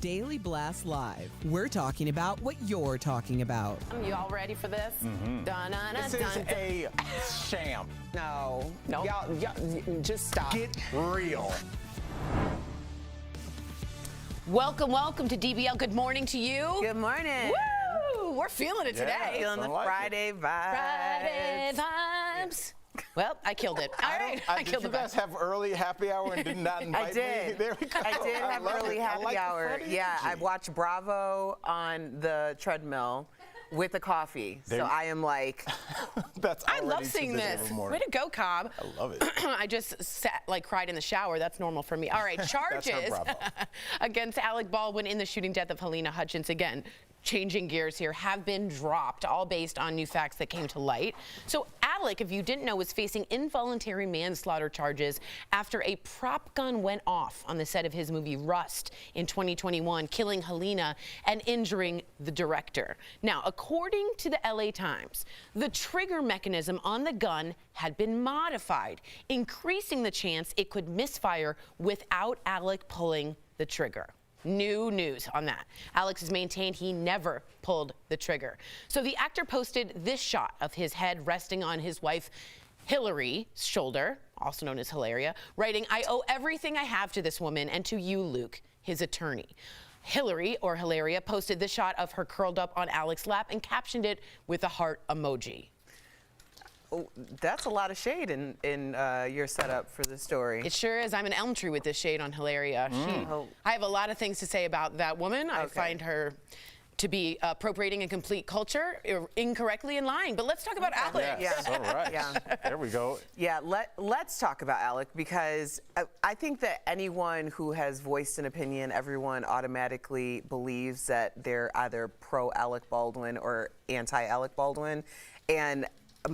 Daily Blast Live. We're talking about what you're talking about. You all ready for this? This is a sham. No. Y'all, Just stop. get real. Welcome to DBL. Good morning to you. Good morning. Woo! We're feeling it today. Feeling the Friday vibes. Friday vibes. Well, I killed it. All right. I killed Did you the guys have early happy hour and did not invite I did. me? There we go. I did have love early it. I happy like the hour. funny Yeah, I energy. watched Bravo on the treadmill with a coffee. So I am like, That's I love already seeing too busy this. of a morning. Way to go, Cobb. I love it. I just cried in the shower. That's normal for me. All right, charges Bravo. against Alec Baldwin in the shooting death of Helena Hutchins. Again, changing gears here, have been dropped, all based on new facts that came to light. So Alec, if you didn't know, was facing involuntary manslaughter charges after a prop gun went off on the set of his movie Rust in 2021, killing Helena and injuring the director. Now, according to the LA Times, the trigger mechanism on the gun had been modified, increasing the chance it could misfire without Alec pulling the trigger. New news on that. Alex has maintained he never pulled the trigger. So the actor posted this shot of his head resting on his wife Hillary's shoulder, also known as Hilaria, writing, "I owe everything I have to this woman and to you, Luke," his attorney. Hillary, or Hilaria, posted this shot of her curled up on Alex's lap and captioned it with a heart emoji. oh, that's a lot of shade in your setup for the story. It sure is. I'm an elm tree with this shade on Hilaria. I have a lot of things to say about that woman. I find her to be appropriating a complete culture incorrectly and lying. But let's talk about Alec. Yes, all right. Yeah. There we go. Yeah, let's talk about Alec, because I think that anyone who has voiced an opinion, everyone automatically believes that they're either pro-Alec Baldwin or anti-Alec Baldwin. And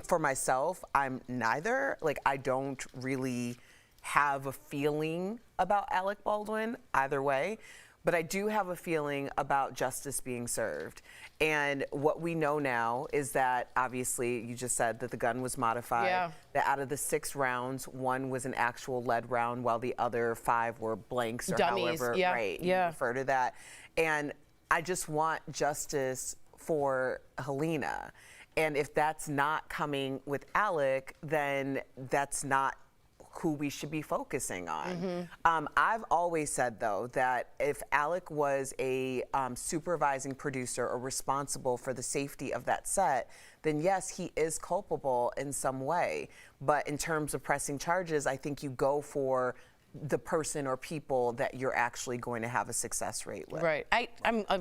for myself, I'm neither. Like, I don't really have a feeling about Alec Baldwin either way, but I do have a feeling about justice being served. And what we know now is that, obviously, you just said that the gun was modified, that out of the 6 rounds, 1 was an actual lead round, while the other 5 were blanks, or dummies. however you refer to that. And I just want justice for Helena. And if that's not coming with Alec, then that's not who we should be focusing on. I've always said, though, that if Alec was a supervising producer or responsible for the safety of that set, then yes, he is culpable in some way. But in terms of pressing charges, I think you go for the person or people that you're actually going to have a success rate with. Right. I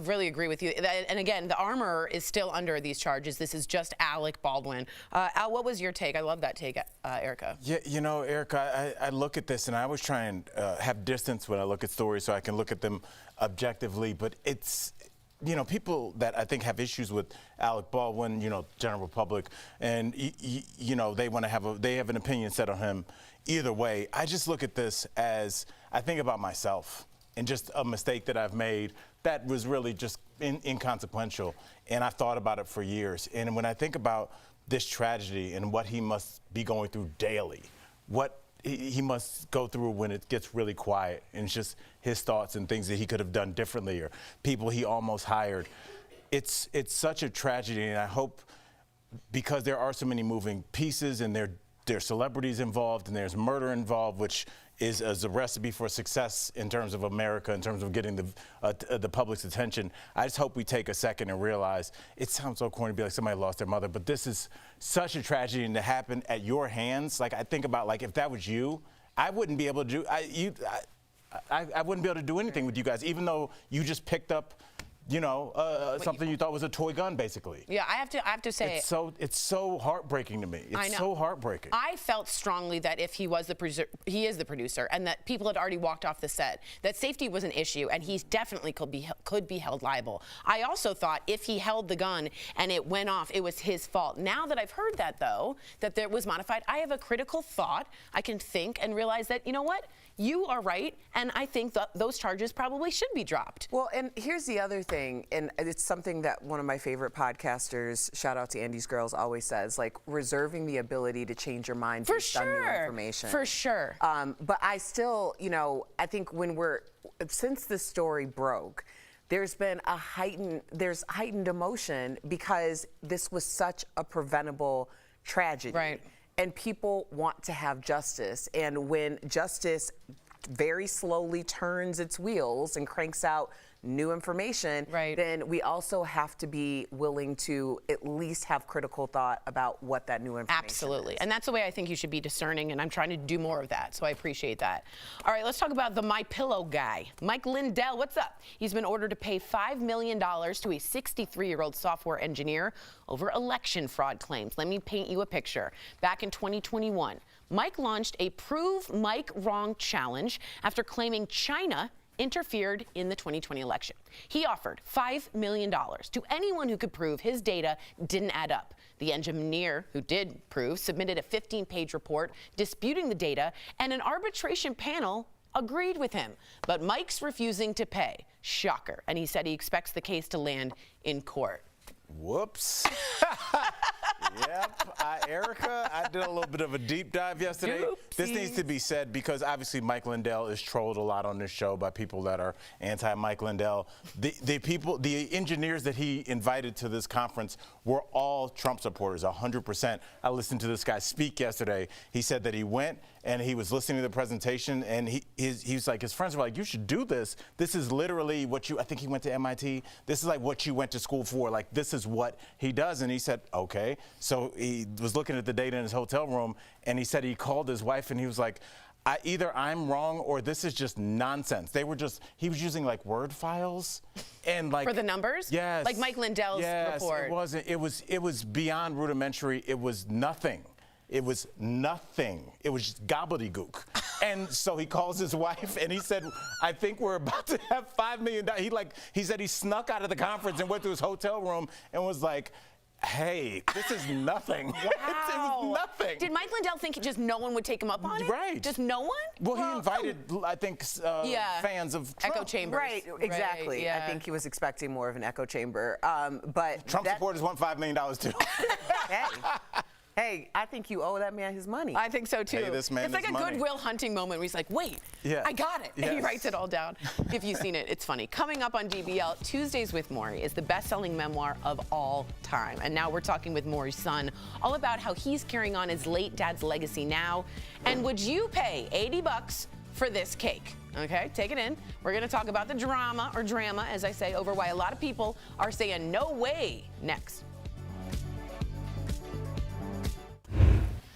really agree with you. And again, the armor is still under these charges. This is just Alec Baldwin. Al, what was your take? I love that take, Erica. Yeah, you know, Erica, I look at this and I always try and have distance when I look at stories so I can look at them objectively. But it's, you know, people that I think have issues with Alec Baldwin, you know, general public, and you know, they want to have they have an opinion set on him. Either way, I just look at this as, I think about myself and just a mistake that I've made that was really just inconsequential, and I've thought about it for years. And when I think about this tragedy and what he must be going through daily, what he must go through when it gets really quiet, and it's just his thoughts and things that he could have done differently, or people he almost hired. It's such a tragedy, and I hope, because there are so many moving pieces and there's celebrities involved and there's murder involved, which is a recipe for success in terms of America, in terms of getting the public's attention. I just hope we take a second and realize, it sounds so corny to be like somebody lost their mother, but this is such a tragedy, and to happen at your hands. Like, I think about, like, if that was you, I wouldn't be able to do, I wouldn't be able to do anything with you guys, even though you just picked up, you know, something you thought was a toy gun, basically. Yeah, I have to say, it's so heartbreaking to me. It's so heartbreaking. I felt strongly that if he was the producer, he is the producer, and that people had already walked off the set, that safety was an issue, and he definitely could be held liable. I also thought if he held the gun and it went off, it was his fault. Now that I've heard that, though, that it was modified, I have a critical thought. I can think and realize that, you know what? You are right, and I think that those charges probably should be dropped. Well, and here's the other thing, and it's something that one of my favorite podcasters, shout out to Andy's Girls, always says, like, reserving the ability to change your mind based on new information. For sure. But I still, you know, I think since the story broke, there's heightened emotion because this was such a preventable tragedy. Right. And people want to have justice. And when justice very slowly turns its wheels and cranks out new information, right, then we also have to be willing to at least have critical thought about what that new information Absolutely. is. And that's the way I think you should be discerning, and I'm trying to do more of that, so I appreciate that. All right, let's talk about the MyPillow guy. Mike Lindell, what's up? He's been ordered to pay $5 million to a 63-year-old software engineer over election fraud claims. Let me paint you a picture. Back in 2021, Mike launched a Prove Mike Wrong challenge after claiming China interfered in the 2020 election. He offered $5 million to anyone who could prove his data didn't add up. The engineer who did prove submitted a 15-page report disputing the data, and an arbitration panel agreed with him. But Mike's refusing to pay. Shocker. And he said he expects the case to land in court. Whoops. Yep, Erica, I did a little bit of a deep dive yesterday. Oopsies. This needs to be said because obviously Mike Lindell is trolled a lot on this show by people that are anti-Mike Lindell. The engineers that he invited to this conference were all Trump supporters, 100%. I listened to this guy speak yesterday. He said that he went and he was listening to the presentation, and he's like, his friends were like, you should do this. This is literally what I think he went to MIT. This is like what you went to school for. Like, this is what he does. And he said, okay. So he was looking at the data in his hotel room, and he said he called his wife, and he was like, either I'm wrong or this is just nonsense. He was using like Word files and like. For the numbers? Yes. Like Mike Lindell's report. It wasn't. It was beyond rudimentary. It was nothing. It was nothing. It was just gobbledygook. And so he calls his wife and he said, I think we're about to have $5 million. He said he snuck out of the conference and went to his hotel room and was like, hey, this is nothing. Wow. It was nothing. Did Mike Lindell think just no one would take him up on it? Right. Just no one? Well, he invited, I think, fans of Trump. Echo chambers. Right, exactly. Right, yeah. I think he was expecting more of an echo chamber. But Trump supporters want $5 million too. Hey, I think you owe that man his money. I think so too. Hey, this man it's like is a money. Goodwill Hunting moment where he's like, wait, Yeah. I got it. And he Yes. writes it all down. If you've seen it, it's funny. Coming up on DBL, Tuesdays with Maury is the best-selling memoir of all time. And now we're talking with Maury's son all about how he's carrying on his late dad's legacy now. And would you pay $80 for this cake? Okay, take it in. We're going to talk about the drama, as I say, over why a lot of people are saying no way next.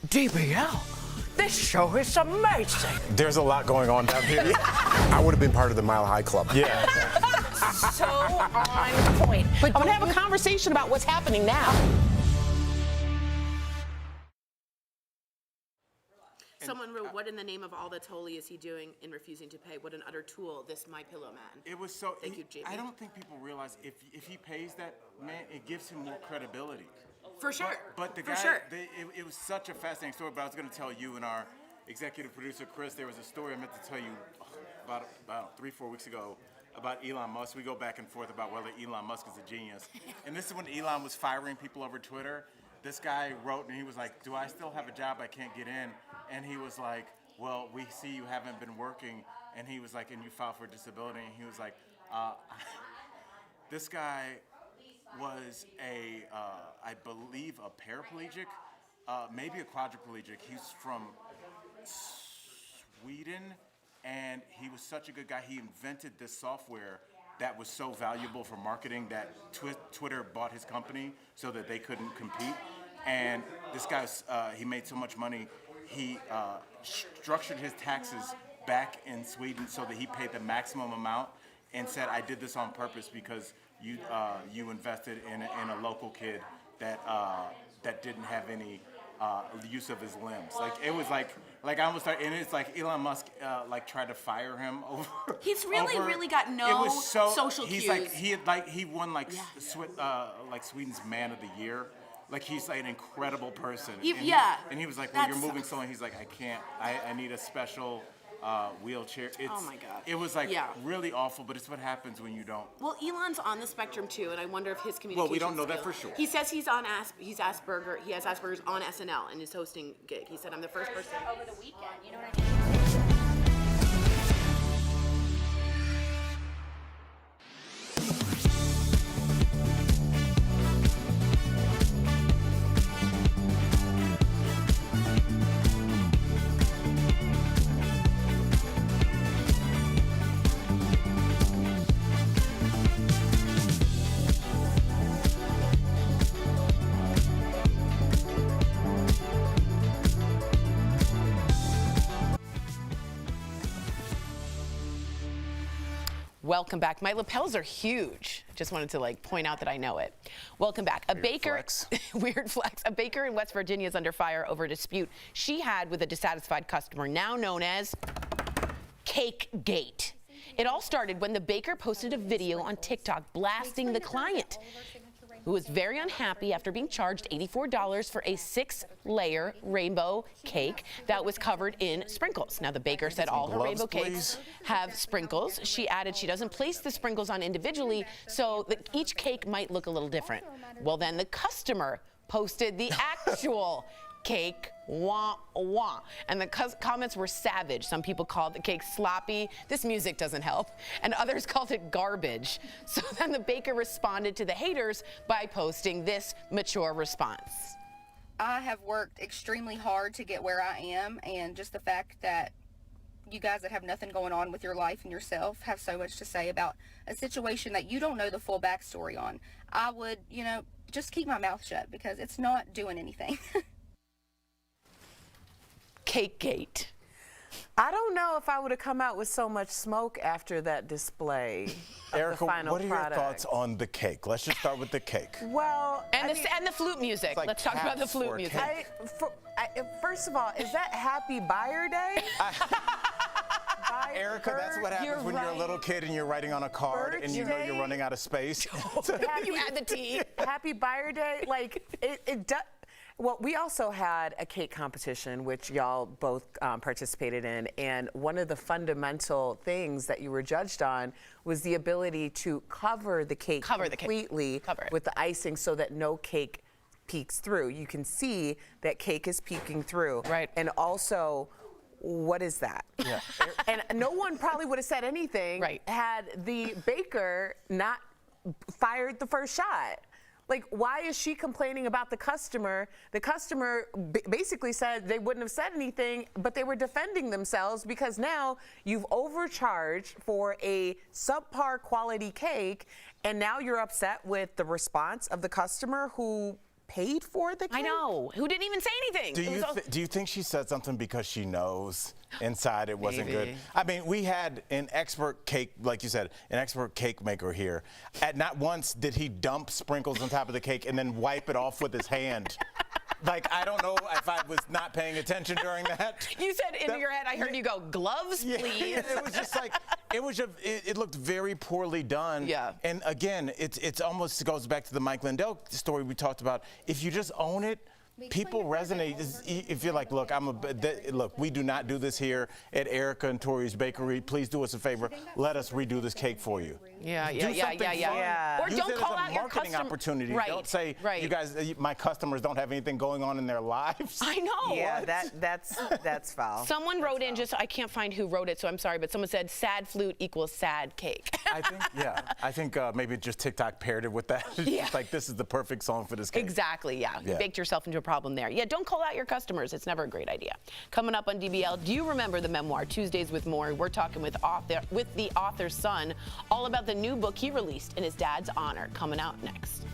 DBL, this show is amazing. There's a lot going on down here. I would have been part of the Mile High Club. Yeah. So on point. But I want to have a conversation about what's happening now. Someone wrote, what in the name of all that's holy is he doing in refusing to pay? What an utter tool, this MyPillow man. It was so. Thank you, Jamie. I don't think people realize if he pays that man, it gives him more credibility. For sure. But the For guy, sure. it was such a fascinating story. But I was going to tell you and our executive producer Chris, there was a story I meant to tell you about 3-4 weeks ago about Elon Musk. We go back and forth about whether Elon Musk is a genius. And this is when Elon was firing people over Twitter. This guy wrote and he was like, do I still have a job I can't get in? And he was like, well, we see you haven't been working. And he was like, and you filed for disability. And he was like, this guy was I believe a paraplegic, maybe a quadriplegic. He's from Sweden, and he was such a good guy. He invented this software that was so valuable for marketing that Twitter bought his company so that they couldn't compete. And this guy, he made so much money, he structured his taxes back in Sweden so that he paid the maximum amount and said, I did this on purpose because you invested in a local kid that didn't have any use of his limbs. Like it was like I almost started, and it's like Elon Musk tried to fire him over. He's really got no it was so, social he's cues. He won Sweden's Man of the Year. Like he's like an incredible person. And he was like, well, you're moving slowly. He's like, I can't. I need a special wheelchair. Oh my God. It was really awful, but it's what happens when you don't. Well, Elon's on the spectrum too, and I wonder if his communication. Well, we don't know that for sure. He says he's on he's Asperger. He has Asperger's on SNL in his hosting gig. He said, "I'm the first person." Over the weekend, you know what I mean? Welcome back. My lapels are huge. Just wanted to point out that I know it. Welcome back. A baker, flex. weird flex. A baker in West Virginia is under fire over a dispute she had with a dissatisfied customer, now known as Cake Gate. It all started when the baker posted a video on TikTok blasting the client, who was very unhappy after being charged $84 for a 6-layer rainbow cake that was covered in sprinkles. Now, the baker said all her rainbow cakes have sprinkles. She added she doesn't place the sprinkles on individually, so that each cake might look a little different. Well, then the customer posted the actual cake, wah, wah. And the comments were savage. Some people called the cake sloppy. This music doesn't help. And others called it garbage. So then the baker responded to the haters by posting this mature response. I have worked extremely hard to get where I am, and just the fact that you guys that have nothing going on with your life and yourself have so much to say about a situation that you don't know the full backstory on. I would, just keep my mouth shut because it's not doing anything. Cake Gate. I don't know if I would have come out with so much smoke after that display of Erica, the final what are product. your thoughts on the cake? Let's just start with the cake. Well, And the flute music. like Let's talk about the taps flute for a music. cake. First of all, is that Happy Buyer Day? Erica, that's what happens when you're a little kid and you're writing on a card and you know you're running out of space. You add the T. Happy Buyer Day, it does. Well, we also had a cake competition, which y'all both participated in, and one of the fundamental things that you were judged on was the ability to cover the cake completely with the icing so that no cake peeks through. You can see that cake is peeking through. Right. And also, what is that? Yeah. And no one probably would have said anything had the baker not fired the first shot. Like, why is she complaining about the customer? The customer basically said they wouldn't have said anything, but they were defending themselves because now you've overcharged for a subpar quality cake, and now you're upset with the response of the customer who paid for the cake? I know. Who didn't even say anything. Do you think she said something because she knows inside it wasn't good? Maybe. I mean, we had an expert cake, like you said, an expert cake maker here. At not once did he dump sprinkles on top of the cake and then wipe it off with his hand. Like, I don't know if I was not paying attention during that. You said in your head, I heard you go, gloves, please. It was just like, it looked very poorly done. Yeah. And again, it's almost goes back to the Mike Lindell story we talked about. If you just own it, people resonate. If you're like, look, look, we do not do this here at Erica and Tori's Bakery. Please do us a favor. Let us redo this cake for you. Yeah. Or Use don't it call as a out your marketing opportunity. Right. Don't say, you guys, my customers don't have anything going on in their lives. I know. Yeah, that's foul. Someone wrote in, I can't find who wrote it, so I'm sorry, but someone said sad flute equals sad cake. I think maybe just TikTok paired it with that. It's like, this is the perfect song for this cake. Exactly, You baked yourself into a problem there. Yeah, don't call out your customers. It's never a great idea. Coming up on DBL, do you remember the memoir, Tuesdays with More? We're talking with the author's son all about the new book he released in his dad's honor. Coming out next.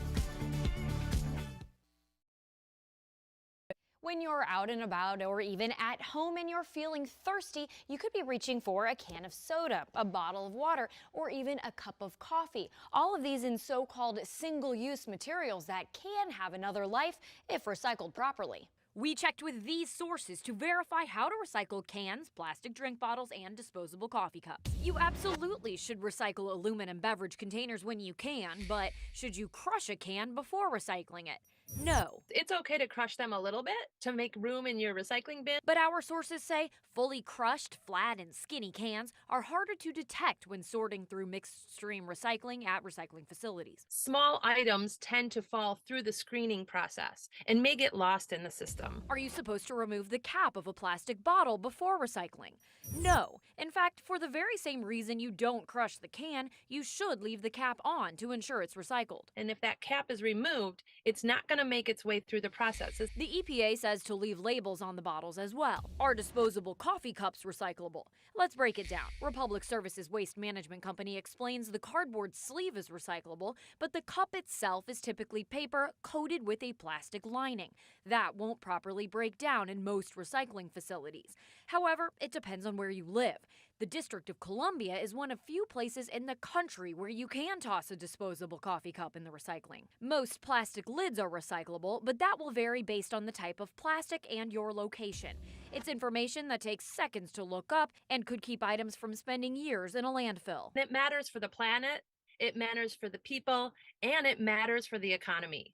When you're out and about or even at home and you're feeling thirsty, you could be reaching for a can of soda, a bottle of water, or even a cup of coffee. All of these in so-called single-use materials that can have another life if recycled properly. We checked with these sources to verify how to recycle cans, plastic drink bottles, and disposable coffee cups. You absolutely should recycle aluminum beverage containers when you can, but should you crush a can before recycling it? No. It's okay to crush them a little bit to make room in your recycling bin. But our sources say fully crushed, flat, and skinny cans are harder to detect when sorting through mixed stream recycling at recycling facilities. Small items tend to fall through the screening process and may get lost in the system. Are you supposed to remove the cap of a plastic bottle before recycling? No. In fact, for the very same reason you don't crush the can, you should leave the cap on to ensure it's recycled. And if that cap is removed, it's not going to make its way through the process. The EPA says to leave labels on the bottles as well. Are disposable coffee cups recyclable? Let's break it down. Republic Services Waste Management Company explains the cardboard sleeve is recyclable, but the cup itself is typically paper coated with a plastic lining. That won't properly break down in most recycling facilities. However, it depends on where you live. The District of Columbia is one of few places in the country where you can toss a disposable coffee cup in the recycling. Most plastic lids are recyclable, but that will vary based on the type of plastic and your location. It's information that takes seconds to look up and could keep items from spending years in a landfill. It matters for the planet, it matters for the people, and it matters for the economy.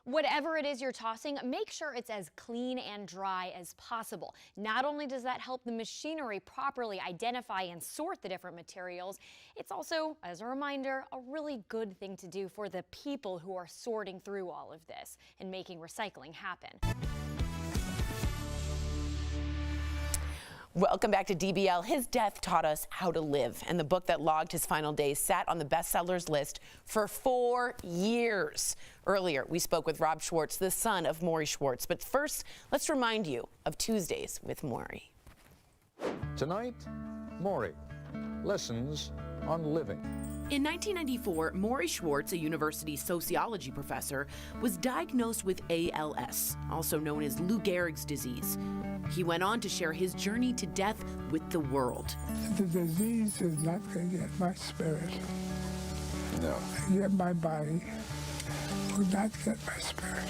Whatever it is you're tossing, make sure it's as clean and dry as possible. Not only does that help the machinery properly identify and sort the different materials, it's also, as a reminder, a really good thing to do for the people who are sorting through all of this and making recycling happen. Welcome back to DBL. His death taught us how to live, and the book that logged his final days sat on the bestsellers list for 4 years. Earlier, we spoke with Rob Schwartz, the son of Maury Schwartz. But first, let's remind you of Tuesdays with Maury. Tonight, Maury, lessons on living. In 1994, Maury Schwartz, a university sociology professor, was diagnosed with ALS, also known as Lou Gehrig's disease. He went on to share his journey to death with the world. The disease is not going to get my spirit. No. Yet my body will not get my spirit.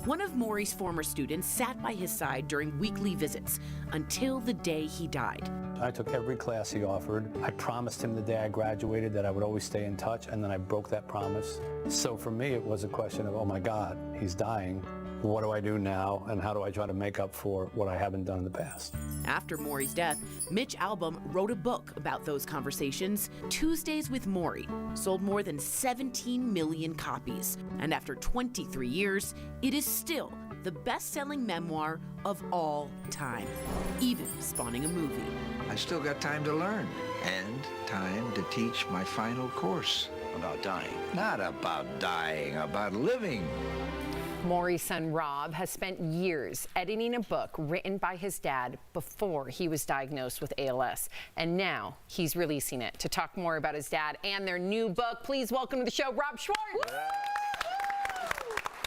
One of Maury's former students sat by his side during weekly visits until the day he died. I took every class he offered. I promised him the day I graduated that I would always stay in touch, and then I broke that promise. So for me, it was a question of, oh my God, he's dying. What do I do now, and how do I try to make up for what I haven't done in the past? After Maury's death, Mitch Albom wrote a book about those conversations. Tuesdays with Maury sold more than 17 million copies. And after 23 years, it is still the best-selling memoir of all time, even spawning a movie. I still got time to learn and time to teach my final course about dying. Not about dying, about living. Maury's son Rob has spent years editing a book written by his dad before he was diagnosed with ALS, and now he's releasing it. To talk more about his dad and their new book, please welcome to the show, Rob Schwartz.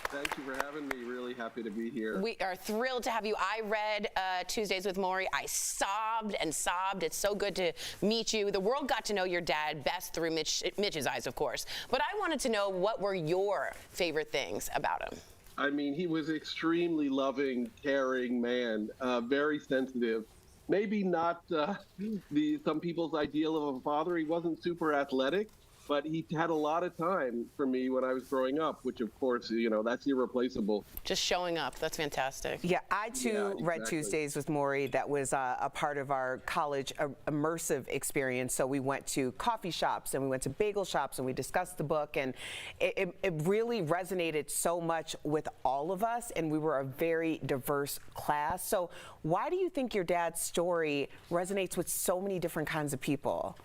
Thank you for having me. Really happy to be here. We are thrilled to have you. I read Tuesdays with Maury. I sobbed and sobbed. It's so good to meet you. The world got to know your dad best through Mitch's eyes, of course. But I wanted to know, what were your favorite things about him? I mean, he was an extremely loving, caring man, very sensitive. Maybe not some people's ideal of a father. He wasn't super athletic, but he had a lot of time for me when I was growing up, which, of course, you know, that's irreplaceable. Just showing up. That's fantastic. Yeah, I, too, read Tuesdays with Maury. That was a part of our college immersive experience. So we went to coffee shops and we went to bagel shops and we discussed the book. And it really resonated so much with all of us. And we were a very diverse class. So why do you think your dad's story resonates with so many different kinds of people?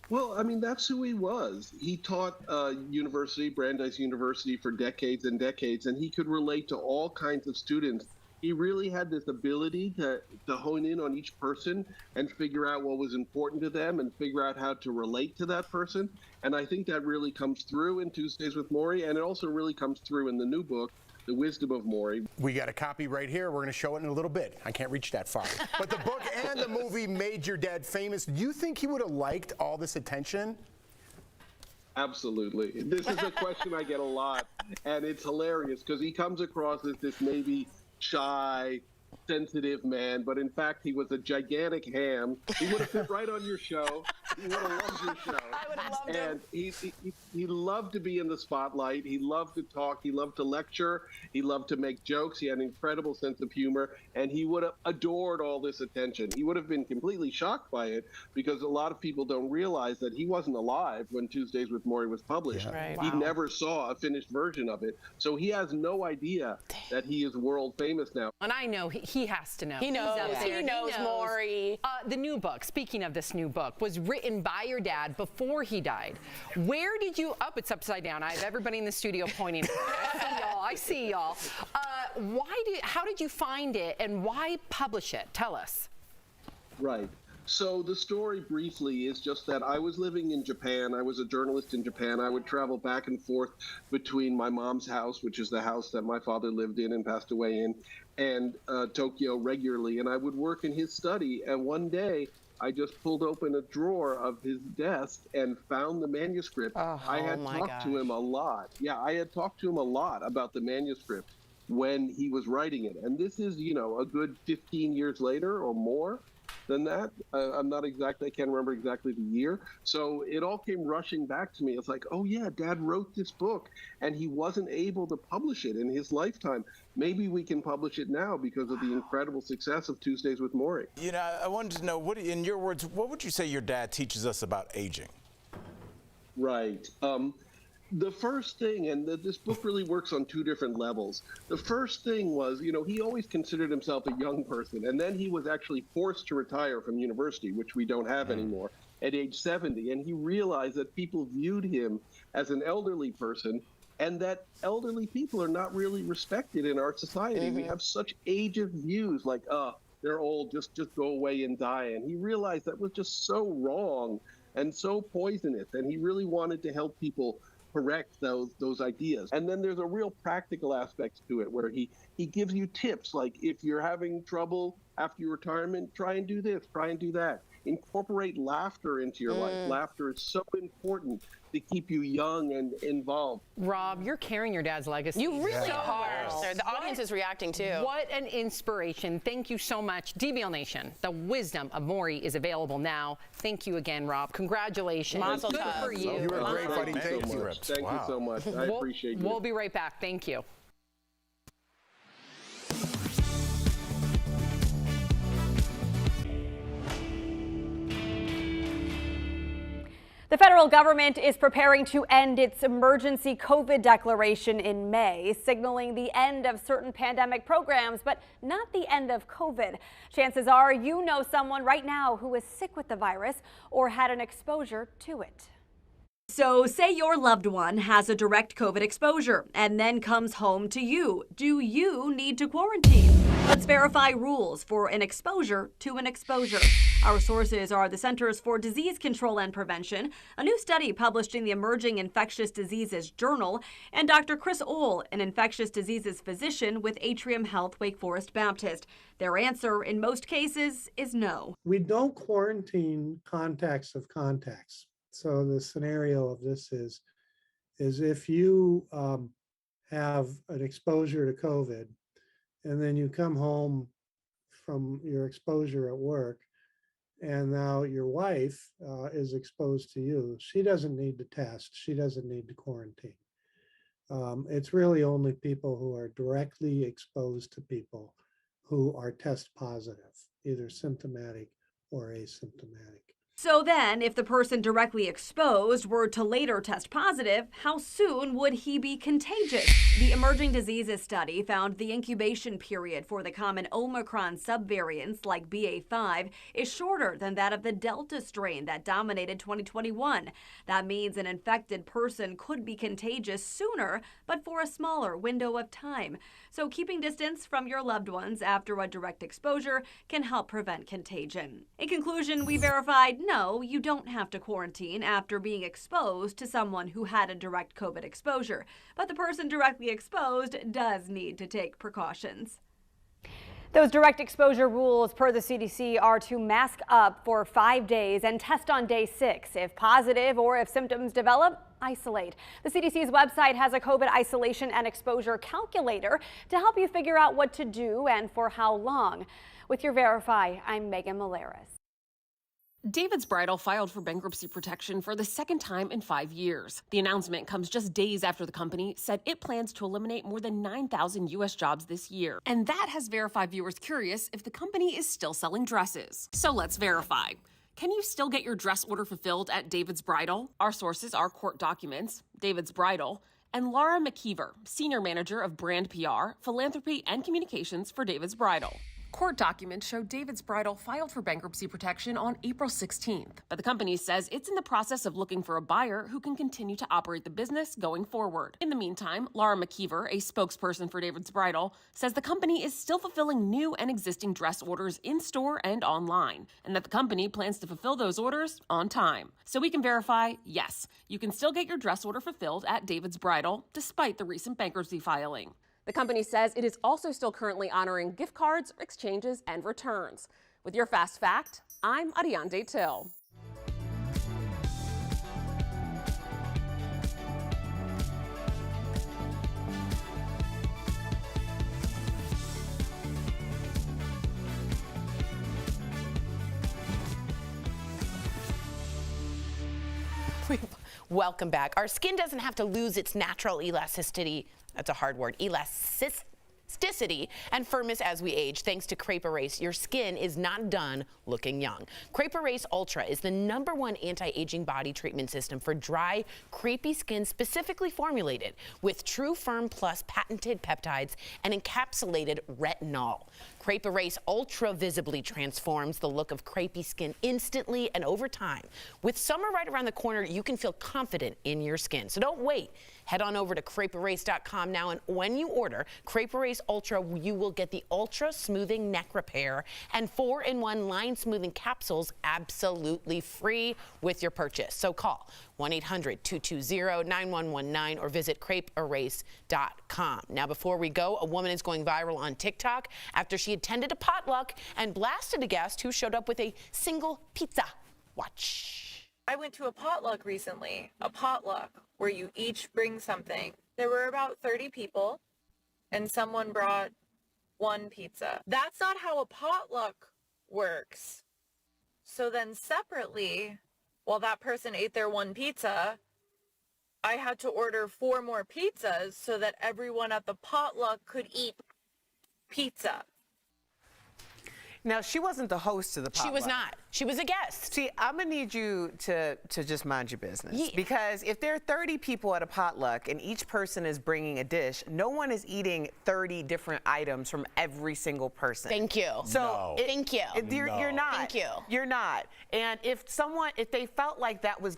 Well, I mean, that's who he was. He taught Brandeis University for decades and decades, and he could relate to all kinds of students. He really had this ability to hone in on each person and figure out what was important to them and figure out how to relate to that person. And I think that really comes through in Tuesdays with Maury, and it also really comes through in the new book, The Wisdom of Maury. We got a copy right here. We're going to show it in a little bit. I can't reach that far. But the book and the movie made your dad famous. Do you think he would have liked all this attention? Absolutely. This is a question I get a lot, and it's hilarious because he comes across as this maybe shy, sensitive man, but in fact he was a gigantic ham. He would have fit right on your show. He would have loved your show. I would have loved him. And he loved to be in the spotlight. He loved to talk. He loved to lecture. He loved to make jokes. He had an incredible sense of humor, and he would have adored all this attention. He would have been completely shocked by it because a lot of people don't realize that he wasn't alive when Tuesdays with Maury was published. Yeah. Right. He Wow. never saw a finished version of it. So he has no idea that he is world famous now. And I know he has to know. He knows. He knows Maury. The new book, speaking of this new book, was written by your dad before he died. Where did you, it's upside down. I have everybody in the studio pointing. I see y'all. How did you find it and why publish it? Tell us. Right. So the story briefly is just that I was living in Japan. I was a journalist in Japan. I would travel back and forth between my mom's house, which is the house that my father lived in and passed away in, and Tokyo regularly. And I would work in his study. And one day I just pulled open a drawer of his desk and found the manuscript. I had talked to him a lot. Yeah, I had talked to him a lot about the manuscript when he was writing it. And this is, a good 15 years later or more than that. I can't remember exactly the year. So it all came rushing back to me. It's like, oh yeah, Dad wrote this book and he wasn't able to publish it in his lifetime. Maybe we can publish it now because of the incredible success of Tuesdays with Morrie. I wanted to know, in your words, what would you say your dad teaches us about aging? Right. The first thing, and this book really works on two different levels. The first thing was, he always considered himself a young person, and then he was actually forced to retire from university, which we don't have anymore, at age 70. And he realized that people viewed him as an elderly person, and that elderly people are not really respected in our society. We have such ageist views like, they're old, just go away and die. And he realized that was just so wrong and so poisonous. And he really wanted to help people correct those ideas. And then there's a real practical aspect to it where he gives you tips like, if you're having trouble after your retirement, try and do this, try and do that. Incorporate laughter into your life. Laughter is so important to keep you young and involved. Rob, you're carrying your dad's legacy. You really are. Sir. The audience is reacting too. What an inspiration. Thank you so much. DBL Nation, the wisdom of Morrie is available now. Thank you again, Rob. Congratulations. Mazel Good tov. for you. You were great, buddy. Thank you so much. I appreciate you. We'll be right back. Thank you. The federal government is preparing to end its emergency COVID declaration in May, signaling the end of certain pandemic programs, but not the end of COVID. Chances are you know someone right now who is sick with the virus or had an exposure to it. So say your loved one has a direct COVID exposure and then comes home to you. Do you need to quarantine? Let's verify rules for an exposure to an exposure. Our sources are the Centers for Disease Control and Prevention, a new study published in the Emerging Infectious Diseases Journal, and Dr. Chris Ohl, an infectious diseases physician with Atrium Health Wake Forest Baptist. Their answer in most cases is no. We don't quarantine contacts of contacts. So the scenario of this is if you have an exposure to COVID and then you come home from your exposure at work and now your wife is exposed to you, she doesn't need to test. She doesn't need to quarantine. It's really only people who are directly exposed to people who are test positive, either symptomatic or asymptomatic. So then, if the person directly exposed were to later test positive, how soon would he be contagious? The Emerging Diseases study found the incubation period for the common Omicron subvariants like BA.5 is shorter than that of the Delta strain that dominated 2021. That means an infected person could be contagious sooner, but for a smaller window of time. So keeping distance from your loved ones after a direct exposure can help prevent contagion. In conclusion, we verified no, you don't have to quarantine after being exposed to someone who had a direct COVID exposure, but the person directly exposed does need to take precautions. Those direct exposure rules per the CDC are to mask up for 5 days and test on day 6. If positive or if symptoms develop, isolate. The CDC's website has a COVID isolation and exposure calculator to help you figure out what to do and for how long. With your Verify, I'm Megan Malaris. David's Bridal filed for bankruptcy protection for the second time in 5 years. The announcement comes just days after the company said it plans to eliminate more than 9,000 U.S. jobs this year. And that has Verify viewers curious if the company is still selling dresses. So let's verify. Can you still get your dress order fulfilled at David's Bridal? Our sources are court documents, David's Bridal, and Laura McKeever, Senior Manager of Brand PR, Philanthropy, and Communications for David's Bridal. Court documents show David's Bridal filed for bankruptcy protection on April 16th, but the company says it's in the process of looking for a buyer who can continue to operate the business going forward. In the meantime, Laura McKeever, a spokesperson for David's Bridal, says the company is still fulfilling new and existing dress orders in-store and online, and that the company plans to fulfill those orders on time. So we can verify, yes, you can still get your dress order fulfilled at David's Bridal, despite the recent bankruptcy filing. The company says it is also still currently honoring gift cards, exchanges, and returns. With your Fast Fact, I'm Ariande Till. Welcome back. Our skin doesn't have to lose its natural elasticity. That's a hard word. Elasticity and firmness as we age. Thanks to Crepe Erase, your skin is not done looking young. Crepe Erase Ultra is the #1 anti-aging body treatment system for dry, crepey skin, specifically formulated with True Firm Plus patented peptides and encapsulated retinol. Crepe Erase Ultra visibly transforms the look of crepey skin instantly and over time. With summer right around the corner, you can feel confident in your skin. So don't wait. Head on over to crepeerase.com now, and when you order Crepe Erase Ultra, you will get the Ultra Smoothing Neck Repair and 4-in-1 Line Smoothing Capsules absolutely free with your purchase. So call 1-800-220-9119 or visit crepeerase.com. Now, before we go, a woman is going viral on TikTok after she attended a potluck and blasted a guest who showed up with a single pizza. Watch. I went to a potluck recently, a potluck where you each bring something. There were about 30 people and someone brought one pizza. That's not how a potluck works. So then separately, while that person ate their one pizza, I had to order 4 more pizzas so that everyone at the potluck could eat pizza. Now, she wasn't the host of the potluck. She was not. She was a guest. See, I'm going to need you to just mind your business. Because if there are 30 people at a potluck and each person is bringing a dish, no one is eating 30 different items from every single person. Thank you. So, thank you. You're not. Thank you. You're not. And if they felt like that was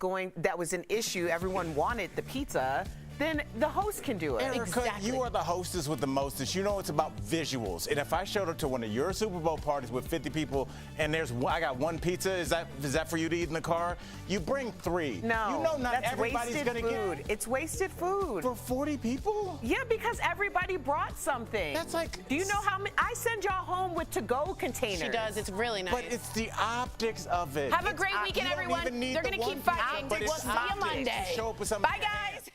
an issue, everyone wanted the pizza, then the host can do it. Erica, you are the hostess with the mostest. You know it's about visuals. And if I showed up to one of your Super Bowl parties with 50 people and I got one pizza, is that for you to eat in the car? You bring 3. No, you know not that's everybody's wasted gonna food. get. It's wasted food. For 40 people? Yeah, because everybody brought something. That's like. Do you know how many? I send y'all home with to-go containers. She does. It's really nice. But it's the optics of it. Have a great weekend, everyone. They're going to keep fighting. But We'll see you Monday. Show up with Bye, guys.